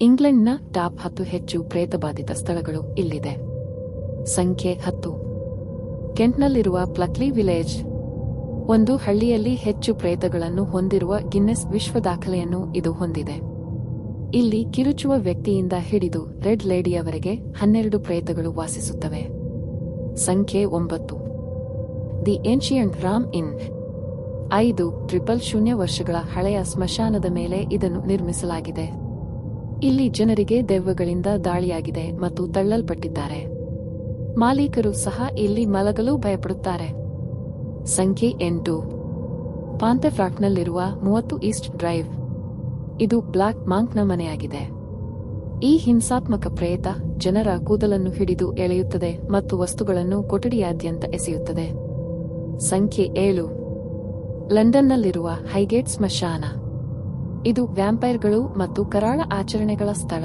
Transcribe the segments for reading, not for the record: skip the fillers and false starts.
ಇಂಗ್ಲೆಂಡ್ನ top 10 ಹೆಚ್ಚು ಪ್ರೇತಬಾಧಿತ ಸ್ಥಳಗಳು ಇಲ್ಲಿದೆ. ಸಂಖ್ಯೆ 10. ಕೆಂಟ್ನಲ್ಲಿರುವ ಪ್ಲಕ್ಲಿ ವಿಲೇಜ್. ಒಂದು ಹಳ್ಳಿಯಲ್ಲಿ ಹೆಚ್ಚು ಪ್ರೇತಗಳನ್ನು ಹೊಂದಿರುವ ಗಿನ್ನೆಸ್ ವಿಶ್ವ ದಾಖಲೆಯನ್ನು ಇದು ಹೊಂದಿದೆ. ಇಲ್ಲಿ ಕಿರುಚುವ ವ್ಯಕ್ತಿಯಿಂದ ಹಿಡಿದು ರೆಡ್ ಲೇಡಿಯವರೆಗೆ 12 ಪ್ರೇತಗಳು ವಾಸಿಸುತ್ತವೆ. ಸಂಖ್ಯೆ 9. ದಿ ಏನ್ಷಿಯಂಟ್ ರಾಮ್ ಇನ್. 5,000 ವರ್ಷಗಳ ಹಳೆಯ ಸ್ಮಶಾನದ ಮೇಲೆ ಇದನ್ನು ನಿರ್ಮಿಸಲಾಗಿದೆ. ಇಲ್ಲಿ ಜನರಿಗೆ ದೆವ್ವಗಳಿಂದ ದಾಳಿಯಾಗಿದೆ ಮತ್ತು ತಳ್ಳಲ್ಪಟ್ಟಿದ್ದಾರೆ. ಮಾಲೀಕರು ಸಹ ಇಲ್ಲಿ ಮಲಗಲು ಭಯಪಡುತ್ತಾರೆ. ಸಂಖ್ಯೆ 8. ಪಾಂತೆಫ್ರಾಕ್ಟ್ನಲ್ಲಿರುವ 30 ಈಸ್ಟ್ ಡ್ರೈವ್. ಇದು ಬ್ಲಾಕ್ ಮಾಂಕ್ನ ಮನೆಯಾಗಿದೆ. ಈ ಹಿಂಸಾತ್ಮಕ ಪ್ರೇತ ಜನರ ಕೂದಲನ್ನು ಹಿಡಿದು ಎಳೆಯುತ್ತದೆ ಮತ್ತು ವಸ್ತುಗಳನ್ನು ಕೊಠಡಿಯಾದ್ಯಂತ ಎಸೆಯುತ್ತದೆ. ಸಂಖ್ಯೆ 7. ಲಂಡನ್ನಲ್ಲಿರುವ ಹೈಗೇಟ್ ಸ್ಮಶಾನ. ಇದು ವ್ಯಾಂಪೈರ್ಗಳು ಮತ್ತು ಕರಾಳ ಆಚರಣೆಗಳ ಸ್ಥಳ.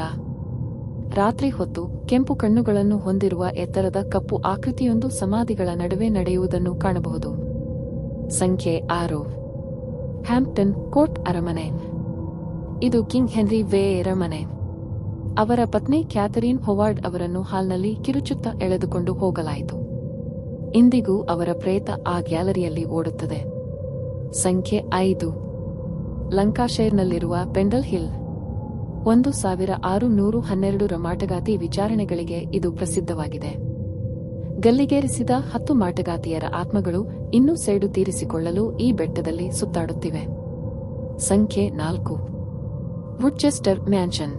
ರಾತ್ರಿ ಹೊತ್ತು ಕೆಂಪು ಕಣ್ಣುಗಳನ್ನು ಹೊಂದಿರುವ ಎತ್ತರದ ಕಪ್ಪು ಆಕೃತಿಯೊಂದು ಸಮಾಧಿಗಳ ನಡುವೆ ನಡೆಯುವುದನ್ನು ಕಾಣಬಹುದು. ಸಂಖ್ಯೆ 6. ಹ್ಯಾಂಪ್ಟನ್ ಕೋರ್ಟ್ ಅರಮನೆ. ಇದು ಕಿಂಗ್ ಹೆನ್ರಿ ವೇರ ಮನೆ. ಅವರ ಪತ್ನಿ ಕ್ಯಾಥರೀನ್ ಹೊವಾರ್ಡ್ ಅವರನ್ನು ಹಾಲ್ನಲ್ಲಿ ಕಿರುಚುತ್ತಾ ಎಳೆದುಕೊಂಡು ಹೋಗಲಾಯಿತು. ಇಂದಿಗೂ ಅವರ ಪ್ರೇತ ಆ ಗ್ಯಾಲರಿಯಲ್ಲಿ ಓಡುತ್ತದೆ. ಸಂಖ್ಯೆ 5. ಲಂಕಾಶೈರ್ನಲ್ಲಿರುವ ಪೆಂಡಲ್ ಹಿಲ್. 1612 ಮಾಟಗಾತಿ ವಿಚಾರಣೆಗಳಿಗೆ ಇದು ಪ್ರಸಿದ್ಧವಾಗಿದೆ. ಗಲ್ಲಿಗೇರಿಸಿದ 10 ಮಾಟಗಾತಿಯರ ಆತ್ಮಗಳು ಇನ್ನೂ ಸೇಡು ತೀರಿಸಿಕೊಳ್ಳಲು ಈ ಬೆಟ್ಟದಲ್ಲಿ ಸುತ್ತಾಡುತ್ತಿವೆ. ಸಂಖ್ಯೆ 4. ವುಡ್ಚೆಸ್ಟರ್ ಮ್ಯಾನ್ಷನ್.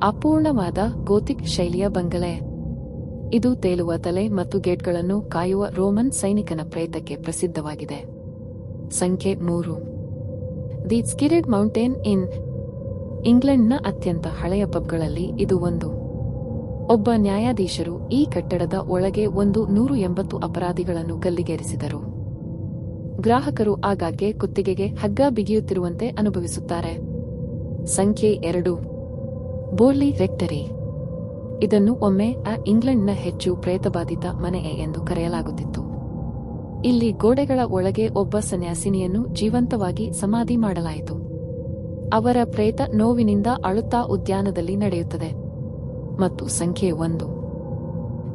ಅಪೂರ್ಣವಾದ ಗೋಥಿಕ್ ಶೈಲಿಯ ಬಂಗಲೆ. ಇದು ತೇಲುವ ತಲೆ ಮತ್ತು ಗೇಟ್ಗಳನ್ನು ಕಾಯುವ ರೋಮನ್ ಸೈನಿಕನ ಪ್ರೇತಕ್ಕೆ ಪ್ರಸಿದ್ಧವಾಗಿದೆ. ಸಂಖ್ಯೆ 3. ದಿ ಸ್ಕಿರೆಡ್ ಮೌಂಟೇನ್ ಇನ್. ಇಂಗ್ಲೆಂಡ್ನ ಅತ್ಯಂತ ಹಳೆಯ ಪಬ್ಗಳಲ್ಲಿ ಇದು ಒಂದು. ಒಬ್ಬ ನ್ಯಾಯಾಧೀಶರು ಈ ಕಟ್ಟಡದ ಒಳಗೆ 180 ಅಪರಾಧಿಗಳನ್ನು ಗಲ್ಲಿಗೇರಿಸಿದರು. ಗ್ರಾಹಕರು ಆಗಾಗ್ಗೆ ಕುತ್ತಿಗೆಗೆ ಹಗ್ಗ ಬಿಗಿಯುತ್ತಿರುವಂತೆ ಅನುಭವಿಸುತ್ತಾರೆ. ಸಂಖ್ಯೆ 2. ಬೋರ್ಲಿ ರೆಕ್ಟರಿ. ಇದನ್ನು ಒಮ್ಮೆ ಇಂಗ್ಲೆಂಡ್ನ ಹೆಚ್ಚು ಪ್ರೇತಬಾಧಿತ ಮನೆ ಎಂದು ಕರೆಯಲಾಗುತ್ತಿತ್ತು. ಇಲ್ಲಿ ಗೋಡೆಗಳ ಒಳಗೆ ಒಬ್ಬ ಸನ್ಯಾಸಿನಿಯನ್ನು ಜೀವಂತವಾಗಿ ಸಮಾಧಿ ಮಾಡಲಾಯಿತು. ಅವರ ಪ್ರೇತ ನೋವಿನಿಂದ ಅಳುತ್ತಾ ಉದ್ಯಾನದಲ್ಲಿ ನಡೆಯುತ್ತದೆ. ಮತ್ತು ಸಂಖ್ಯೆ 1.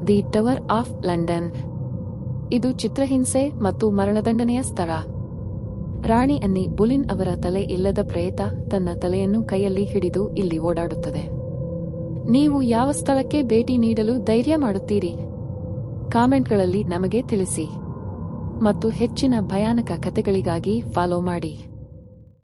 The tower of London. ಇದು ಚಿತ್ರಹಿಂಸೆ ಮತ್ತು ಮರಣದಂಡನೆಯ ಸ್ಥಳ. ರಾಣಿ ಅನ್ನಿ ಬುಲಿನ್ ಅವರ ತಲೆ ಇಲ್ಲದ ಪ್ರೇತ ತನ್ನ ತಲೆಯನ್ನು ಕೈಯಲ್ಲಿ ಹಿಡಿದು ಇಲ್ಲಿ ಓಡಾಡುತ್ತದೆ. ನೀವು ಯಾವ ಸ್ಥಳಕ್ಕೆ ಭೇಟಿ ನೀಡಲು ಧೈರ್ಯ ಮಾಡುತ್ತೀರಿ? ಕಾಮೆಂಟ್ಗಳಲ್ಲಿ ನಮಗೆ ತಿಳಿಸಿ. ಮತ್ತು ಹೆಚ್ಚಿನ ಭಯಾನಕ ಕಥೆಗಳಿಗಾಗಿ ಫಾಲೋ ಮಾಡಿ.